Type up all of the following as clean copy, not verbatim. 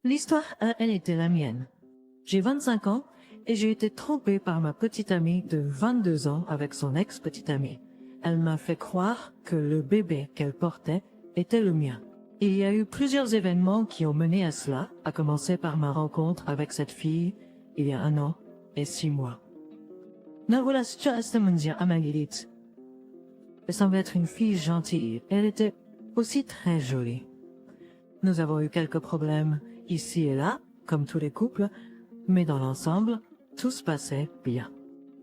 L'histoire, elle était la mienne. J'ai 25 ans et j'ai été trompée par ma petite amie de 22 ans avec son ex-petite amie. Elle m'a fait croire que le bébé qu'elle portait était le mien. Il y a eu plusieurs événements qui ont mené à cela, à commencer par ma rencontre avec cette fille il y a 1 an et 6 mois. Narulashcha Estamundia Amagilit. Elle semblait être une fille gentille. Elle était aussi très jolie. Nous avons eu quelques problèmes ici et là, comme tous les couples, mais dans l'ensemble, tout se passait bien.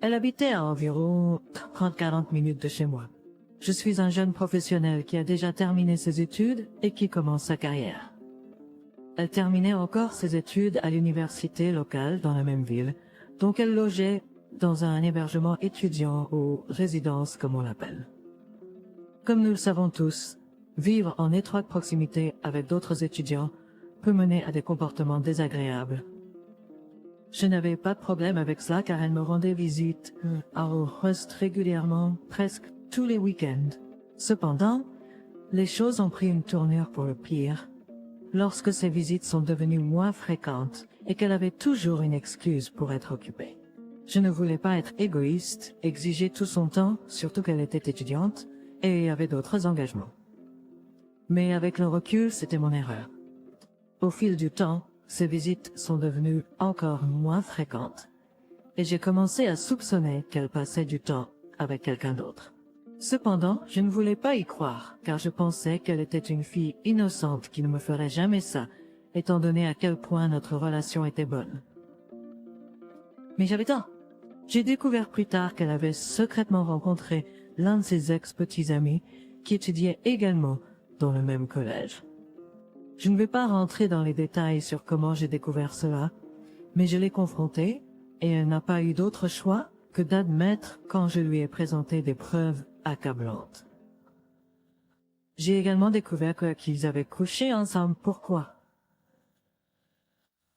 Elle habitait à environ 30-40 minutes de chez moi. Je suis un jeune professionnel qui a déjà terminé ses études et qui commence sa carrière. Elle terminait encore ses études à l'université locale dans la même ville, donc elle logeait dans un hébergement étudiant ou résidence comme on l'appelle. Comme nous le savons tous, vivre en étroite proximité avec d'autres étudiants peut mener à des comportements désagréables. Je n'avais pas de problème avec cela car elle me rendait visite à Rost régulièrement, presque tous les week-ends. Cependant, les choses ont pris une tournure pour le pire lorsque ces visites sont devenues moins fréquentes et qu'elle avait toujours une excuse pour être occupée. Je ne voulais pas être égoïste, exiger tout son temps, surtout qu'elle était étudiante et avait d'autres engagements. Mais avec le recul, c'était mon erreur. Au fil du temps, ces visites sont devenues encore moins fréquentes et j'ai commencé à soupçonner qu'elle passait du temps avec quelqu'un d'autre. Cependant, je ne voulais pas y croire car je pensais qu'elle était une fille innocente qui ne me ferait jamais ça, étant donné à quel point notre relation était bonne. Mais j'avais tort. J'ai découvert plus tard qu'elle avait secrètement rencontré l'un de ses ex-petits amis qui étudiait également dans le même collège. Je ne vais pas rentrer dans les détails sur comment j'ai découvert cela, mais je l'ai confrontée et elle n'a pas eu d'autre choix que d'admettre quand je lui ai présenté des preuves accablantes. J'ai également découvert qu'ils avaient couché ensemble. Pourquoi?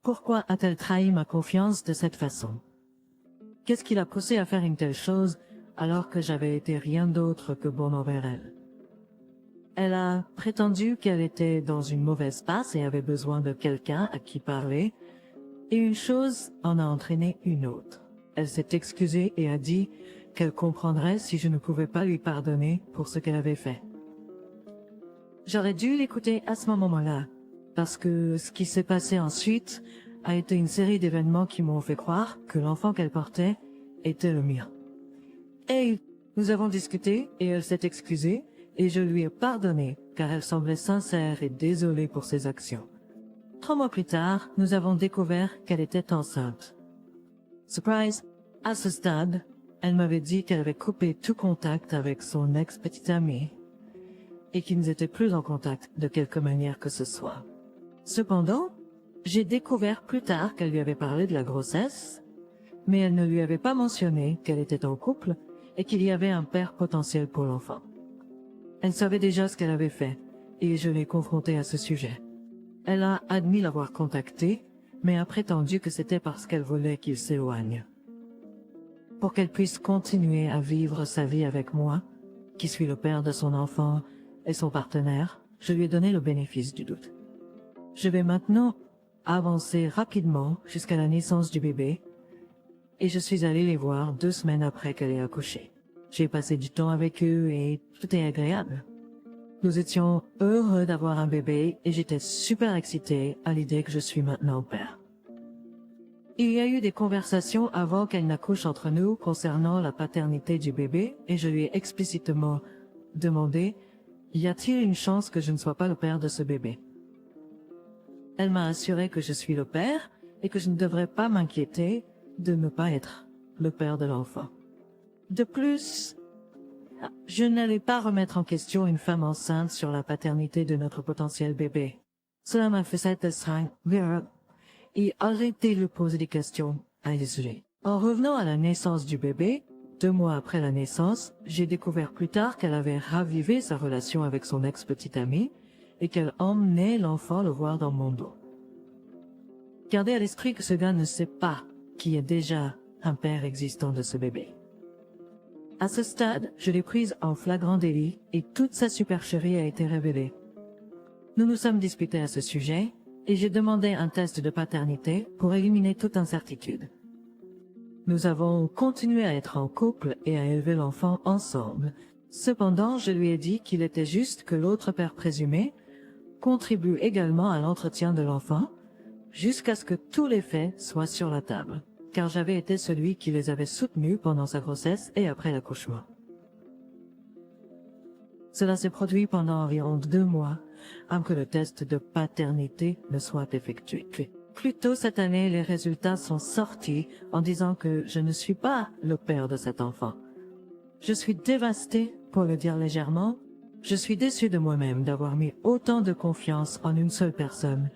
Pourquoi a-t-elle trahi ma confiance de cette façon? Qu'est-ce qui l'a poussée à faire une telle chose alors que j'avais été rien d'autre que bon envers elle? Elle a prétendu qu'elle était dans une mauvaise passe et avait besoin de quelqu'un à qui parler, et une chose en a entraîné une autre. Elle s'est excusée et a dit qu'elle comprendrait si je ne pouvais pas lui pardonner pour ce qu'elle avait fait. J'aurais dû l'écouter à ce moment-là, parce que ce qui s'est passé ensuite a été une série d'événements qui m'ont fait croire que l'enfant qu'elle portait était le mien. Et nous avons discuté et elle s'est excusée et je lui ai pardonné car elle semblait sincère et désolée pour ses actions. 3 mois plus tard, nous avons découvert qu'elle était enceinte. Surprise! À ce stade, elle m'avait dit qu'elle avait coupé tout contact avec son ex-petite amie et qu'ils n'étaient plus en contact de quelque manière que ce soit. Cependant, j'ai découvert plus tard qu'elle lui avait parlé de la grossesse, mais elle ne lui avait pas mentionné qu'elle était en couple et qu'il y avait un père potentiel pour l'enfant. Elle savait déjà ce qu'elle avait fait, et je l'ai confrontée à ce sujet. Elle a admis l'avoir contacté, mais a prétendu que c'était parce qu'elle voulait qu'il s'éloigne. Pour qu'elle puisse continuer à vivre sa vie avec moi, qui suis le père de son enfant et son partenaire, je lui ai donné le bénéfice du doute. Je vais maintenant avancer rapidement jusqu'à la naissance du bébé, et je suis allée les voir 2 semaines après qu'elle ait accouché. J'ai passé du temps avec eux et tout est agréable. Nous étions heureux d'avoir un bébé et j'étais super excitée à l'idée que je suis maintenant père. Il y a eu des conversations avant qu'elle n'accouche entre nous concernant la paternité du bébé et je lui ai explicitement demandé « Y a-t-il une chance que je ne sois pas le père de ce bébé ?» Elle m'a assuré que je suis le père et que je ne devrais pas m'inquiéter de ne pas être le père de l'enfant. De plus, je n'allais pas remettre en question une femme enceinte sur la paternité de notre potentiel bébé. Cela m'a fait cette et arrêter de poser des questions à ce sujet. En revenant à la naissance du bébé, 2 mois après la naissance, j'ai découvert plus tard qu'elle avait ravivé sa relation avec son ex-petite amie et qu'elle emmenait l'enfant le voir dans mon dos. Gardez à l'esprit que ce gars ne sait pas qu'il y a déjà un père existant de ce bébé. À ce stade, je l'ai prise en flagrant délit et toute sa supercherie a été révélée. Nous nous sommes disputés à ce sujet et j'ai demandé un test de paternité pour éliminer toute incertitude. Nous avons continué à être en couple et à élever l'enfant ensemble. Cependant, je lui ai dit qu'il était juste que l'autre père présumé contribue également à l'entretien de l'enfant, jusqu'à ce que tous les faits soient sur la table, car j'avais été celui qui les avait soutenus pendant sa grossesse et après l'accouchement. Cela s'est produit pendant environ 2 mois, avant que le test de paternité ne soit effectué. Plus tôt cette année, les résultats sont sortis en disant que je ne suis pas le père de cet enfant. Je suis dévasté, pour le dire légèrement. Je suis déçu de moi-même d'avoir mis autant de confiance en une seule personne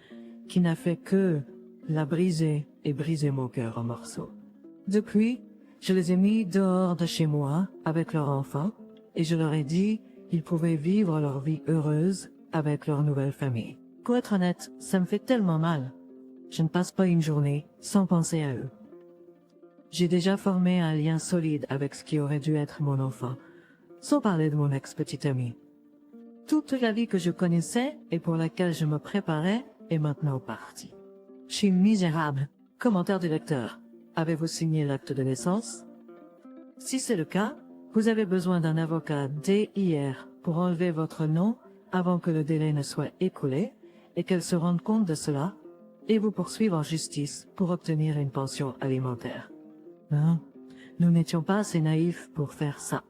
qui n'a fait que la briser et briser mon cœur en morceaux. Depuis, je les ai mis dehors de chez moi avec leur enfant et je leur ai dit qu'ils pouvaient vivre leur vie heureuse avec leur nouvelle famille. Pour être honnête, ça me fait tellement mal. Je ne passe pas une journée sans penser à eux. J'ai déjà formé un lien solide avec ce qui aurait dû être mon enfant, sans parler de mon ex-petite amie. Toute la vie que je connaissais et pour laquelle je me préparais est maintenant partie. Je suis misérable. Commentaire du lecteur. Avez-vous signé l'acte de naissance? Si c'est le cas, vous avez besoin d'un avocat dès hier pour enlever votre nom avant que le délai ne soit écoulé et qu'elle se rende compte de cela et vous poursuivre en justice pour obtenir une pension alimentaire. Non, nous n'étions pas assez naïfs pour faire ça.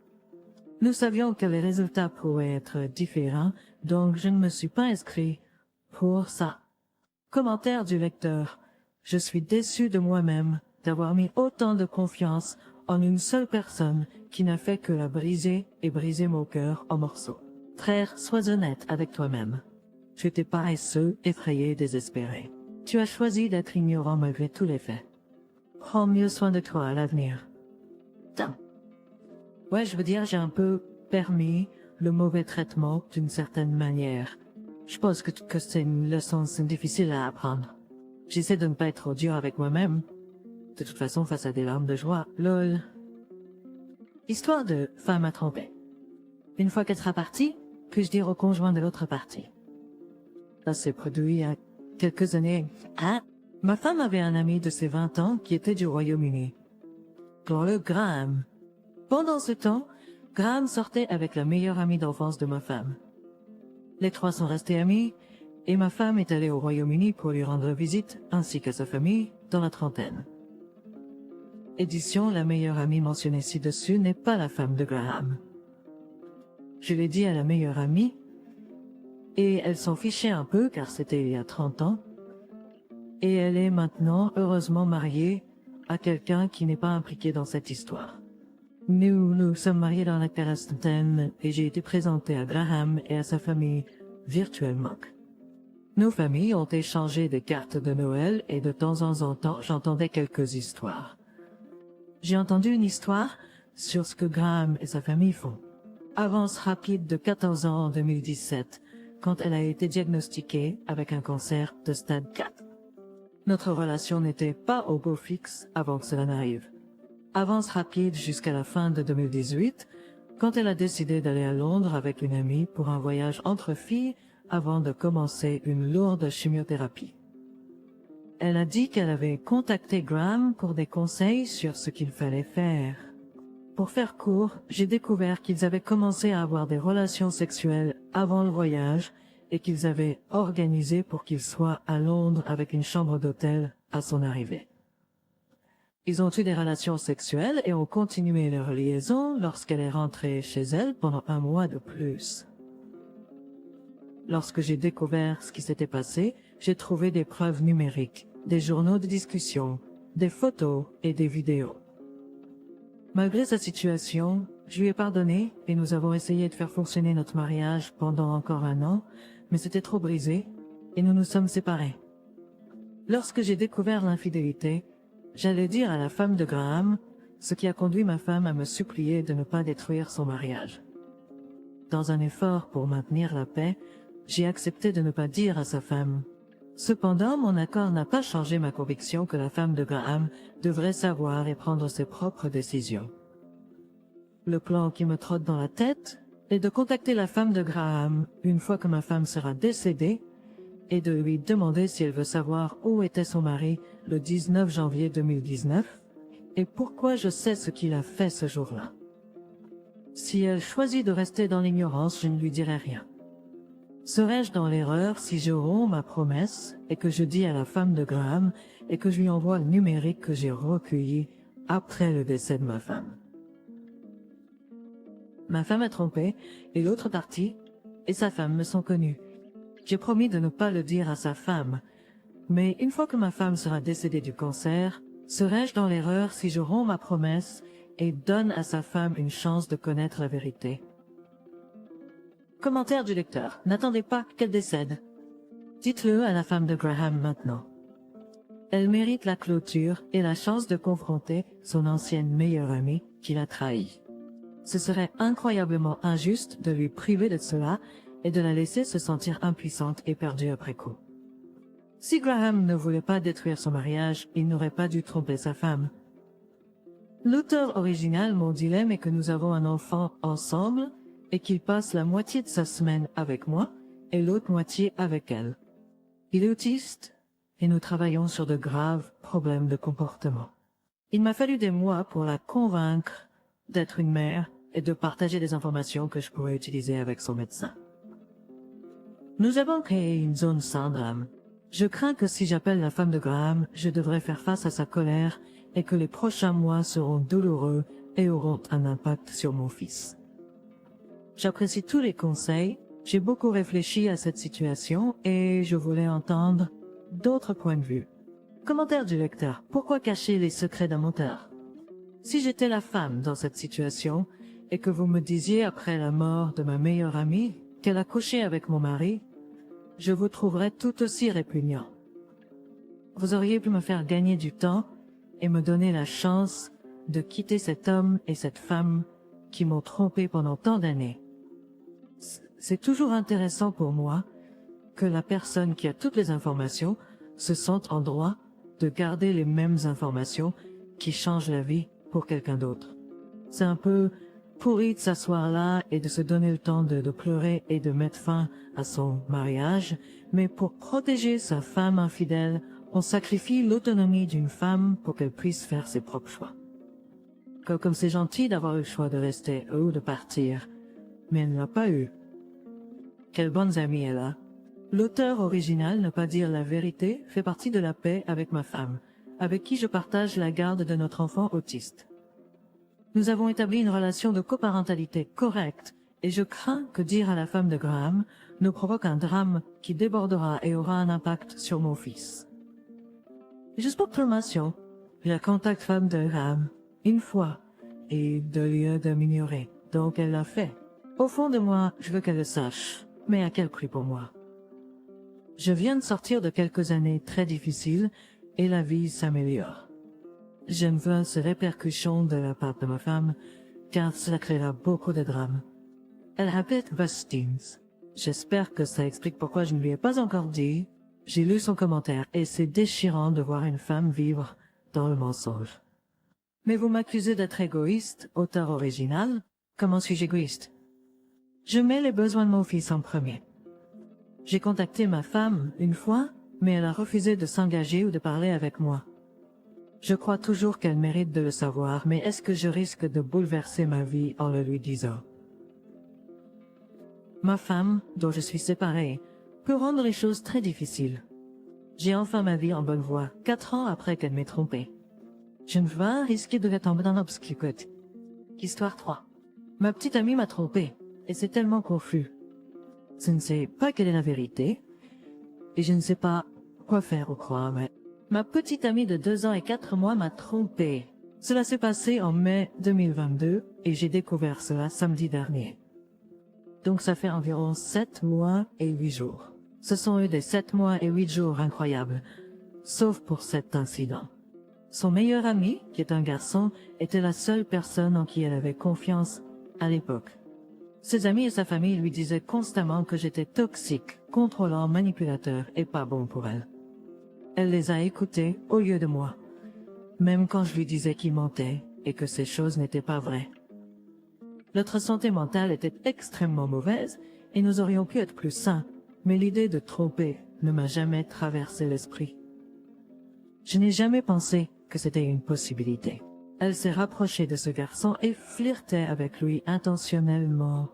Nous savions que les résultats pourraient être différents, donc je ne me suis pas inscrit pour ça. Commentaire du lecteur. Je suis déçu de moi-même d'avoir mis autant de confiance en une seule personne qui n'a fait que la briser et briser mon cœur en morceaux. Frère, sois honnête avec toi-même. Tu étais paresseux, effrayé, désespéré. Tu as choisi d'être ignorant malgré tous les faits. Prends mieux soin de toi à l'avenir. Putain. Ouais, je veux dire, j'ai un peu permis le mauvais traitement d'une certaine manière. Je pense que c'est une leçon difficile à apprendre. J'essaie de ne pas être trop dur avec moi-même. De toute façon, face à des larmes de joie, lol. Histoire de femme à tromper. Une fois qu'elle sera partie, puis-je dire au conjoint de l'autre partie. Ça s'est produit il y a quelques années. Ah, ma femme avait un ami de ses 20 ans qui était du Royaume-Uni. Glorieux Graham. Pendant ce temps, Graham sortait avec la meilleure amie d'enfance de ma femme. Les trois sont restés amis, et ma femme est allée au Royaume-Uni pour lui rendre visite, ainsi qu'à sa famille, dans la trentaine. Édition, la meilleure amie mentionnée ci-dessus n'est pas la femme de Graham. Je l'ai dit à la meilleure amie, et elle s'en fichait un peu car c'était il y a 30 ans, et elle est maintenant heureusement mariée à quelqu'un qui n'est pas impliqué dans cette histoire. Nous sommes mariés dans la quarantaine et j'ai été présenté à Graham et à sa famille virtuellement. Nos familles ont échangé des cartes de Noël et de temps en temps j'entendais quelques histoires. J'ai entendu une histoire sur ce que Graham et sa famille font. Avance rapide de 14 ans en 2017, quand elle a été diagnostiquée avec un cancer de stade 4. Notre relation n'était pas au beau fixe avant que cela n'arrive. Avance rapide jusqu'à la fin de 2018, quand elle a décidé d'aller à Londres avec une amie pour un voyage entre filles avant de commencer une lourde chimiothérapie. Elle a dit qu'elle avait contacté Graham pour des conseils sur ce qu'il fallait faire. Pour faire court, j'ai découvert qu'ils avaient commencé à avoir des relations sexuelles avant le voyage et qu'ils avaient organisé pour qu'il soit à Londres avec une chambre d'hôtel à son arrivée. Ils ont eu des relations sexuelles et ont continué leur liaison lorsqu'elle est rentrée chez elle pendant 1 mois de plus. Lorsque j'ai découvert ce qui s'était passé, j'ai trouvé des preuves numériques, des journaux de discussion, des photos et des vidéos. Malgré sa situation, je lui ai pardonné et nous avons essayé de faire fonctionner notre mariage pendant encore 1 an, mais c'était trop brisé et nous nous sommes séparés. Lorsque j'ai découvert l'infidélité, j'allais dire à la femme de Graham, ce qui a conduit ma femme à me supplier de ne pas détruire son mariage. Dans un effort pour maintenir la paix, j'ai accepté de ne pas dire à sa femme. Cependant, mon accord n'a pas changé ma conviction que la femme de Graham devrait savoir et prendre ses propres décisions. Le plan qui me trotte dans la tête est de contacter la femme de Graham une fois que ma femme sera décédée et de lui demander si elle veut savoir où était son mari le 19 janvier 2019 et pourquoi je sais ce qu'il a fait ce jour-là. Si elle choisit de rester dans l'ignorance, je ne lui dirai rien. Serais-je dans l'erreur si je romps ma promesse et que je dis à la femme de Graham et que je lui envoie le numérique que j'ai recueilli après le décès de ma femme? Ma femme a trompé et l'autre partie et sa femme me sont connus. J'ai promis de ne pas le dire à sa femme, mais une fois que ma femme sera décédée du cancer, serais-je dans l'erreur si je romps ma promesse et donne à sa femme une chance de connaître la vérité? Commentaire du lecteur. N'attendez pas qu'elle décède. Dites-le à la femme de Graham maintenant. Elle mérite la clôture et la chance de confronter son ancienne meilleure amie qui l'a trahie. Ce serait incroyablement injuste de lui priver de cela et de la laisser se sentir impuissante et perdue après coup. Si Graham ne voulait pas détruire son mariage, il n'aurait pas dû tromper sa femme. L'auteur original, mon dilemme est que nous avons un enfant ensemble et qu'il passe la moitié de sa semaine avec moi et l'autre moitié avec elle. Il est autiste et nous travaillons sur de graves problèmes de comportement. Il m'a fallu des mois pour la convaincre d'être une mère et de partager des informations que je pourrais utiliser avec son médecin. Nous avons créé une zone sans drame. Je crains que si j'appelle la femme de Graham, je devrais faire face à sa colère et que les prochains mois seront douloureux et auront un impact sur mon fils. J'apprécie tous les conseils, j'ai beaucoup réfléchi à cette situation et je voulais entendre d'autres points de vue. Commentaire du lecteur. Pourquoi cacher les secrets d'un menteur? Si j'étais la femme dans cette situation et que vous me disiez après la mort de ma meilleure amie qu'elle a couché avec mon mari, je vous trouverais tout aussi répugnant. Vous auriez pu me faire gagner du temps et me donner la chance de quitter cet homme et cette femme qui m'ont trompé pendant tant d'années. C'est toujours intéressant pour moi que la personne qui a toutes les informations se sente en droit de garder les mêmes informations qui changent la vie pour quelqu'un d'autre. C'est un peu pourri de s'asseoir là et de se donner le temps de pleurer et de mettre fin à son mariage, mais pour protéger sa femme infidèle, on sacrifie l'autonomie d'une femme pour qu'elle puisse faire ses propres choix. Comme c'est gentil d'avoir eu le choix de rester ou de partir, mais elle ne l'a pas eu. Quelles bonnes amies elle a. L'auteur original, ne pas dire la vérité, fait partie de la paix avec ma femme, avec qui je partage la garde de notre enfant autiste. Nous avons établi une relation de coparentalité correcte et je crains que dire à la femme de Graham nous provoque un drame qui débordera et aura un impact sur mon fils. Juste pour information, je contacte femme de Graham une fois et de lieu de m'ignorer, donc elle l'a fait. Au fond de moi, je veux qu'elle le sache, mais à quel prix pour moi? Je viens de sortir de quelques années très difficiles et la vie s'améliore. Je ne veux ces répercussions de la part de ma femme, car cela créera beaucoup de drames. Elle habite Bustings. J'espère que ça explique pourquoi je ne lui ai pas encore dit. J'ai lu son commentaire et c'est déchirant de voir une femme vivre dans le mensonge. Mais vous m'accusez d'être égoïste, auteur original. Comment suis-je égoïste? Je mets les besoins de mon fils en premier. J'ai contacté ma femme une fois, mais elle a refusé de s'engager ou de parler avec moi. Je crois toujours qu'elle mérite de le savoir, mais est-ce que je risque de bouleverser ma vie en le lui disant? Ma femme, dont je suis séparée, peut rendre les choses très difficiles. J'ai enfin ma vie en bonne voie, 4 ans après qu'elle m'ait trompée. Je ne veux pas risquer de tomber dans l'obscurité. Histoire 3. Ma petite amie m'a trompée, et c'est tellement confus. Je ne sais pas quelle est la vérité, et je ne sais pas quoi faire ou croire, mais... Ma petite amie de 2 ans et 4 mois m'a trompée. Cela s'est passé en mai 2022, et j'ai découvert cela samedi dernier. Donc ça fait environ 7 mois et 8 jours. Ce sont eu des 7 mois et 8 jours incroyables, sauf pour cet incident. Son meilleur ami, qui est un garçon, était la seule personne en qui elle avait confiance à l'époque. Ses amis et sa famille lui disaient constamment que j'étais toxique, contrôlant, manipulateur et pas bon pour elle. Elle les a écoutés au lieu de moi, même quand je lui disais qu'il mentait et que ces choses n'étaient pas vraies. Notre santé mentale était extrêmement mauvaise et nous aurions pu être plus sains, mais l'idée de tromper ne m'a jamais traversé l'esprit. Je n'ai jamais pensé que c'était une possibilité. Elle s'est rapprochée de ce garçon et flirtait avec lui intentionnellement.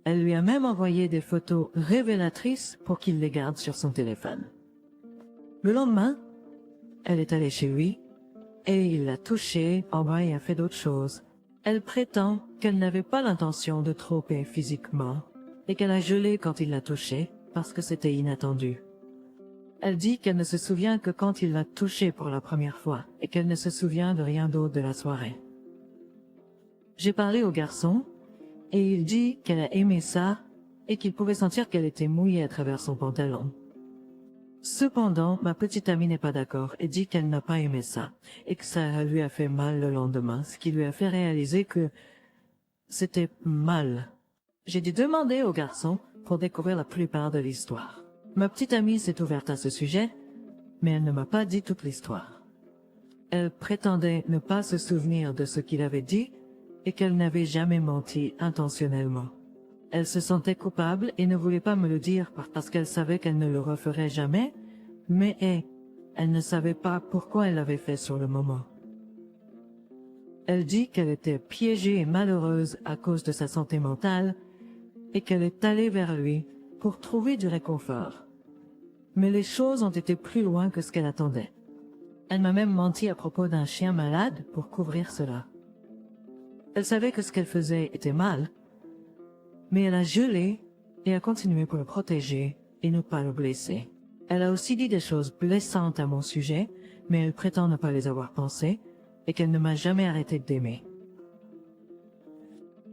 Elle lui a même envoyé des photos révélatrices pour qu'il les garde sur son téléphone. Le lendemain, elle est allée chez lui et il l'a touchée, en bas et a fait d'autres choses. Elle prétend qu'elle n'avait pas l'intention de tromper physiquement et qu'elle a gelé quand il l'a touchée parce que c'était inattendu. Elle dit qu'elle ne se souvient que quand il l'a touchée pour la première fois et qu'elle ne se souvient de rien d'autre de la soirée. J'ai parlé au garçon et il dit qu'elle a aimé ça et qu'il pouvait sentir qu'elle était mouillée à travers son pantalon. Cependant, ma petite amie n'est pas d'accord et dit qu'elle n'a pas aimé ça et que ça lui a fait mal le lendemain, ce qui lui a fait réaliser que c'était mal. J'ai dû demander au garçon pour découvrir la plupart de l'histoire. Ma petite amie s'est ouverte à ce sujet, mais elle ne m'a pas dit toute l'histoire. Elle prétendait ne pas se souvenir de ce qu'il avait dit et qu'elle n'avait jamais menti intentionnellement. Elle se sentait coupable et ne voulait pas me le dire parce qu'elle savait qu'elle ne le referait jamais, mais elle ne savait pas pourquoi elle l'avait fait sur le moment. Elle dit qu'elle était piégée et malheureuse à cause de sa santé mentale et qu'elle est allée vers lui pour trouver du réconfort. Mais les choses ont été plus loin que ce qu'elle attendait. Elle m'a même menti à propos d'un chien malade pour couvrir cela. Elle savait que ce qu'elle faisait était mal, mais elle a gelé et a continué pour le protéger et ne pas le blesser. Elle a aussi dit des choses blessantes à mon sujet, mais elle prétend ne pas les avoir pensées et qu'elle ne m'a jamais arrêté d'aimer.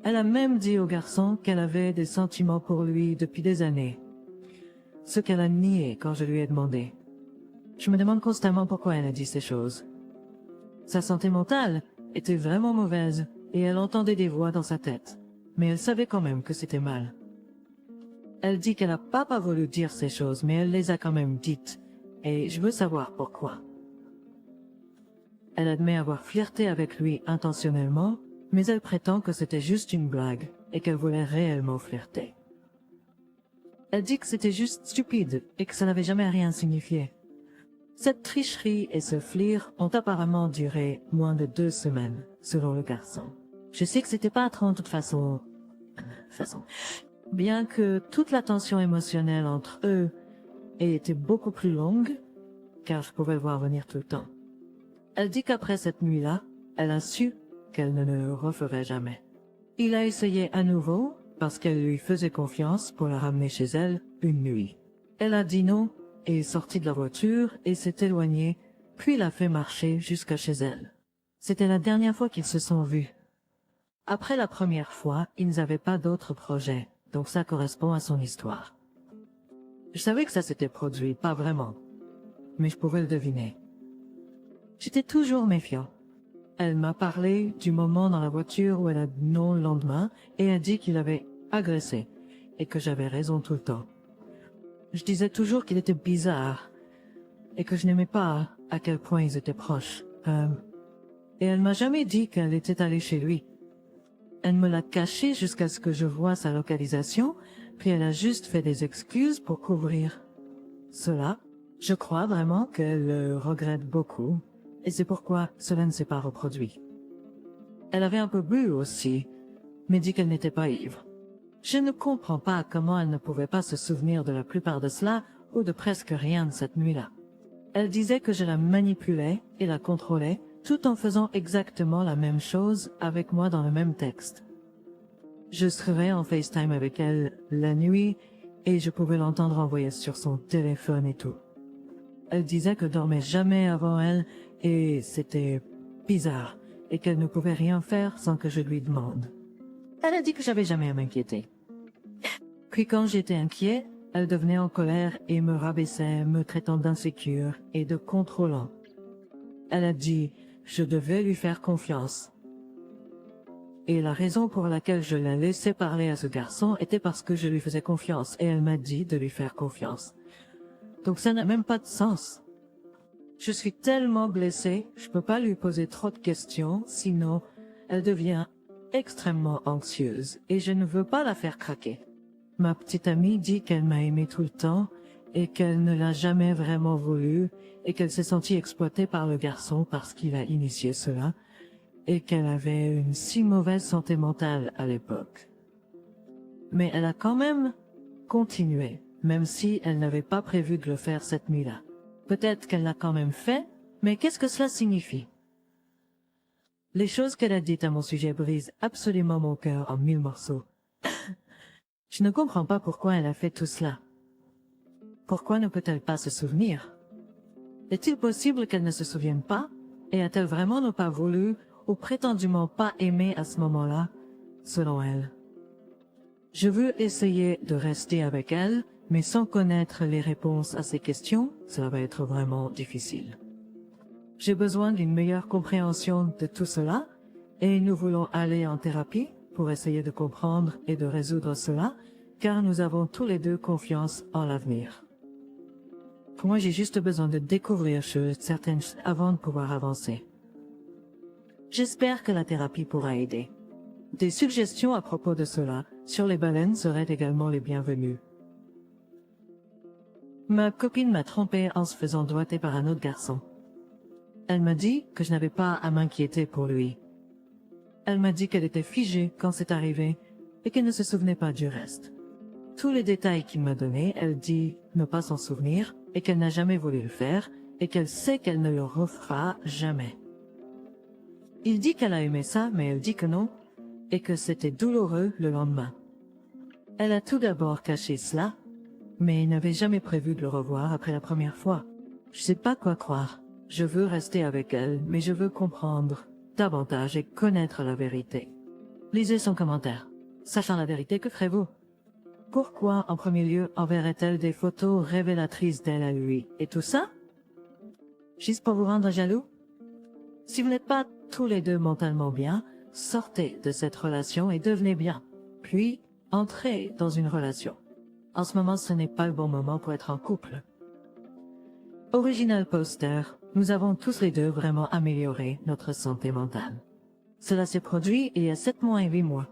Elle a même dit au garçon qu'elle avait des sentiments pour lui depuis des années, ce qu'elle a nié quand je lui ai demandé. Je me demande constamment pourquoi elle a dit ces choses. Sa santé mentale était vraiment mauvaise et elle entendait des voix dans sa tête, mais elle savait quand même que c'était mal. Elle dit qu'elle n'a pas voulu dire ces choses, mais elle les a quand même dites, et je veux savoir pourquoi. Elle admet avoir flirté avec lui intentionnellement, mais elle prétend que c'était juste une blague et qu'elle voulait réellement flirter. Elle dit que c'était juste stupide et que ça n'avait jamais rien signifié. Cette tricherie et ce flirt ont apparemment duré moins de 2 semaines, selon le garçon. Je sais que c'était pas 30 de toute façon. Bien que toute la tension émotionnelle entre eux ait été beaucoup plus longue, car je pouvais le voir venir tout le temps. Elle dit qu'après cette nuit-là, elle a su qu'elle ne le referait jamais. Il a essayé à nouveau parce qu'elle lui faisait confiance pour la ramener chez elle une nuit. Elle a dit non et est sortie de la voiture et s'est éloignée, puis l'a fait marcher jusqu'à chez elle. C'était la dernière fois qu'ils se sont vus. Après la première fois, ils n'avaient pas d'autres projets, donc ça correspond à son histoire. Je savais que ça s'était produit, pas vraiment, mais je pouvais le deviner. J'étais toujours méfiant. Elle m'a parlé du moment dans la voiture où elle a dit non le lendemain et a dit qu'il avait agressé et que j'avais raison tout le temps. Je disais toujours qu'il était bizarre et que je n'aimais pas à quel point ils étaient proches. Et elle m'a jamais dit qu'elle était allée chez lui. Elle me l'a caché jusqu'à ce que je voie sa localisation, puis elle a juste fait des excuses pour couvrir cela. Je crois vraiment qu'elle le regrette beaucoup, et c'est pourquoi cela ne s'est pas reproduit. Elle avait un peu bu aussi, mais dit qu'elle n'était pas ivre. Je ne comprends pas comment elle ne pouvait pas se souvenir de la plupart de cela, ou de presque rien de cette nuit-là. Elle disait que je la manipulais et la contrôlais, tout en faisant exactement la même chose avec moi dans le même texte. Je serais en FaceTime avec elle la nuit et je pouvais l'entendre envoyer sur son téléphone et tout. Elle disait que je dormais jamais avant elle et c'était bizarre et qu'elle ne pouvait rien faire sans que je lui demande. Elle a dit que j'avais jamais à m'inquiéter. Puis quand j'étais inquiet, elle devenait en colère et me rabaissait, me traitant d'insécure et de contrôlant. Elle a dit je devais lui faire confiance. Et la raison pour laquelle je la laissais parler à ce garçon était parce que je lui faisais confiance et elle m'a dit de lui faire confiance. Donc ça n'a même pas de sens. Je suis tellement blessée, je peux pas lui poser trop de questions, sinon elle devient extrêmement anxieuse et je ne veux pas la faire craquer. Ma petite amie dit qu'elle m'a aimé tout le temps et qu'elle ne l'a jamais vraiment voulu et qu'elle s'est sentie exploitée par le garçon parce qu'il a initié cela et qu'elle avait une si mauvaise santé mentale à l'époque. Mais elle a quand même continué, même si elle n'avait pas prévu de le faire cette nuit-là. Peut-être qu'elle l'a quand même fait, mais qu'est-ce que cela signifie? Les choses qu'elle a dites à mon sujet brisent absolument mon cœur en 1000 morceaux. Je ne comprends pas pourquoi elle a fait tout cela. Pourquoi ne peut-elle pas se souvenir? Est-il possible qu'elle ne se souvienne pas? Et a-t-elle vraiment ne pas voulu ou prétendument pas aimé à ce moment-là, selon elle? Je veux essayer de rester avec elle, mais sans connaître les réponses à ces questions, cela va être vraiment difficile. J'ai besoin d'une meilleure compréhension de tout cela, et nous voulons aller en thérapie pour essayer de comprendre et de résoudre cela, car nous avons tous les deux confiance en l'avenir. Pour moi, j'ai juste besoin de découvrir certaines choses avant de pouvoir avancer. J'espère que la thérapie pourra aider. Des suggestions à propos de cela sur les baleines seraient également les bienvenues. Ma copine m'a trompée en se faisant doigter par un autre garçon. Elle m'a dit que je n'avais pas à m'inquiéter pour lui. Elle m'a dit qu'elle était figée quand c'est arrivé et qu'elle ne se souvenait pas du reste. Tous les détails qu'il m'a donnés, elle dit ne pas s'en souvenir et qu'elle n'a jamais voulu le faire et qu'elle sait qu'elle ne le refera jamais. Il dit qu'elle a aimé ça, mais elle dit que non et que c'était douloureux le lendemain. Elle a tout d'abord caché cela, mais n'avait jamais prévu de le revoir après la première fois. Je sais pas quoi croire. Je veux rester avec elle, mais je veux comprendre davantage et connaître la vérité. Lisez son commentaire. Sachant la vérité, que ferez-vous? Pourquoi, en premier lieu, enverrait-elle des photos révélatrices d'elle à lui? Et tout ça? Juste pour vous rendre jaloux? Si vous n'êtes pas tous les deux mentalement bien, sortez de cette relation et devenez bien. Puis, entrez dans une relation. En ce moment, ce n'est pas le bon moment pour être en couple. Original poster, nous avons tous les deux vraiment amélioré notre santé mentale. Cela s'est produit il y a 7 mois et 8 mois.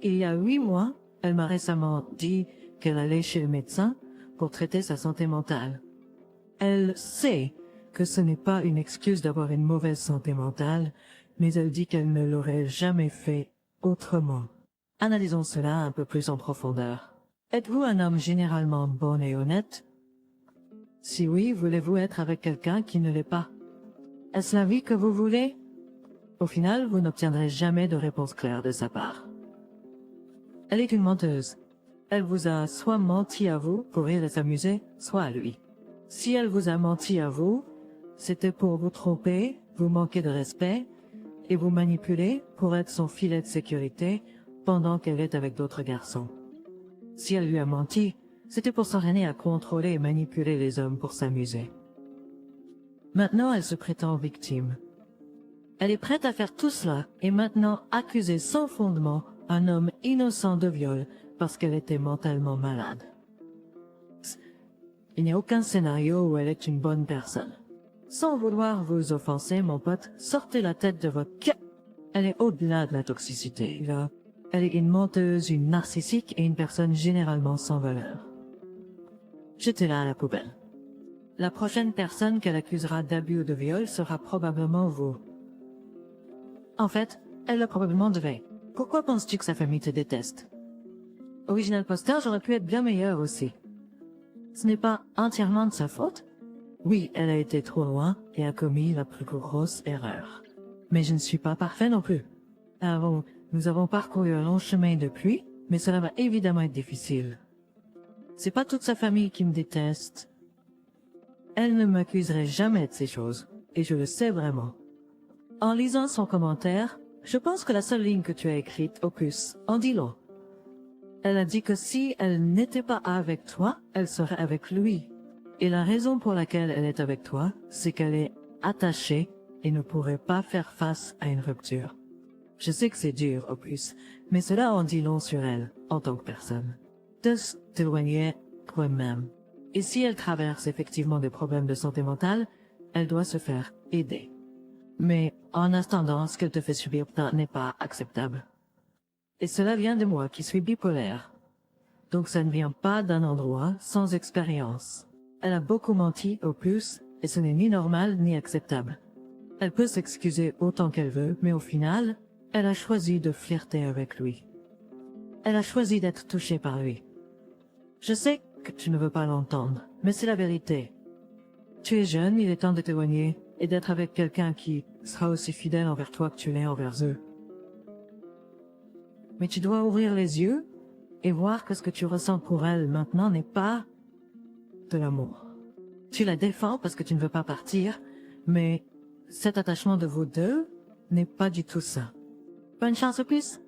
Il y a 8 mois, elle m'a récemment dit qu'elle allait chez le médecin pour traiter sa santé mentale. Elle sait que ce n'est pas une excuse d'avoir une mauvaise santé mentale, mais elle dit qu'elle ne l'aurait jamais fait autrement. Analysons cela un peu plus en profondeur. Êtes-vous un homme généralement bon et honnête? Si oui, voulez-vous être avec quelqu'un qui ne l'est pas? Est-ce la vie que vous voulez? Au final, vous n'obtiendrez jamais de réponse claire de sa part. Elle est une menteuse. Elle vous a soit menti à vous pour rire et s'amuser, soit à lui. Si elle vous a menti à vous, c'était pour vous tromper, vous manquer de respect et vous manipuler pour être son filet de sécurité pendant qu'elle est avec d'autres garçons. Si elle lui a menti, c'était pour s'entraîner à contrôler et manipuler les hommes pour s'amuser. Maintenant, elle se prétend victime. Elle est prête à faire tout cela et maintenant accuser sans fondement un homme innocent de viol parce qu'elle était mentalement malade. Il n'y a aucun scénario où elle est une bonne personne. Sans vouloir vous offenser, mon pote, sortez la tête de votre... Elle est au-delà de la toxicité, là. Elle est une menteuse, une narcissique et une personne généralement sans valeur. Jetez-la à la poubelle. La prochaine personne qu'elle accusera d'abus ou de viol sera probablement vous. En fait, elle le probablement devait. Pourquoi penses-tu que sa famille te déteste? Original poster, j'aurais pu être bien meilleur aussi. Ce n'est pas entièrement de sa faute. Oui, elle a été trop loin et a commis la plus grosse erreur. Mais je ne suis pas parfait non plus. Nous avons parcouru un long chemin depuis, mais cela va évidemment être difficile. C'est pas toute sa famille qui me déteste. Elle ne m'accuserait jamais de ces choses, et je le sais vraiment. En lisant son commentaire, je pense que la seule ligne que tu as écrite, Opus, en dit long. Elle a dit que si elle n'était pas avec toi, elle serait avec lui. Et la raison pour laquelle elle est avec toi, c'est qu'elle est attachée et ne pourrait pas faire face à une rupture. Je sais que c'est dur, Opus, mais cela en dit long sur elle, en tant que personne. De s'éloigner toi-même. Et si elle traverse effectivement des problèmes de santé mentale, elle doit se faire aider. Mais en attendant, ce qu'elle te fait subir n'est pas acceptable. Et cela vient de moi qui suis bipolaire. donc ça ne vient pas d'un endroit sans expérience. Elle a beaucoup menti au plus, et ce n'est ni normal ni acceptable. Elle peut s'excuser autant qu'elle veut, mais au final, elle a choisi de flirter avec lui. Elle a choisi d'être touchée par lui. Je sais que tu ne veux pas l'entendre, mais c'est la vérité. Tu es jeune, il est temps de t'éloigner et d'être avec quelqu'un qui sera aussi fidèle envers toi que tu l'es envers eux. Mais tu dois ouvrir les yeux et voir que ce que tu ressens pour elle maintenant n'est pas de l'amour. Tu la défends parce que tu ne veux pas partir, mais cet attachement de vous deux n'est pas du tout ça. Bonne chance au plus!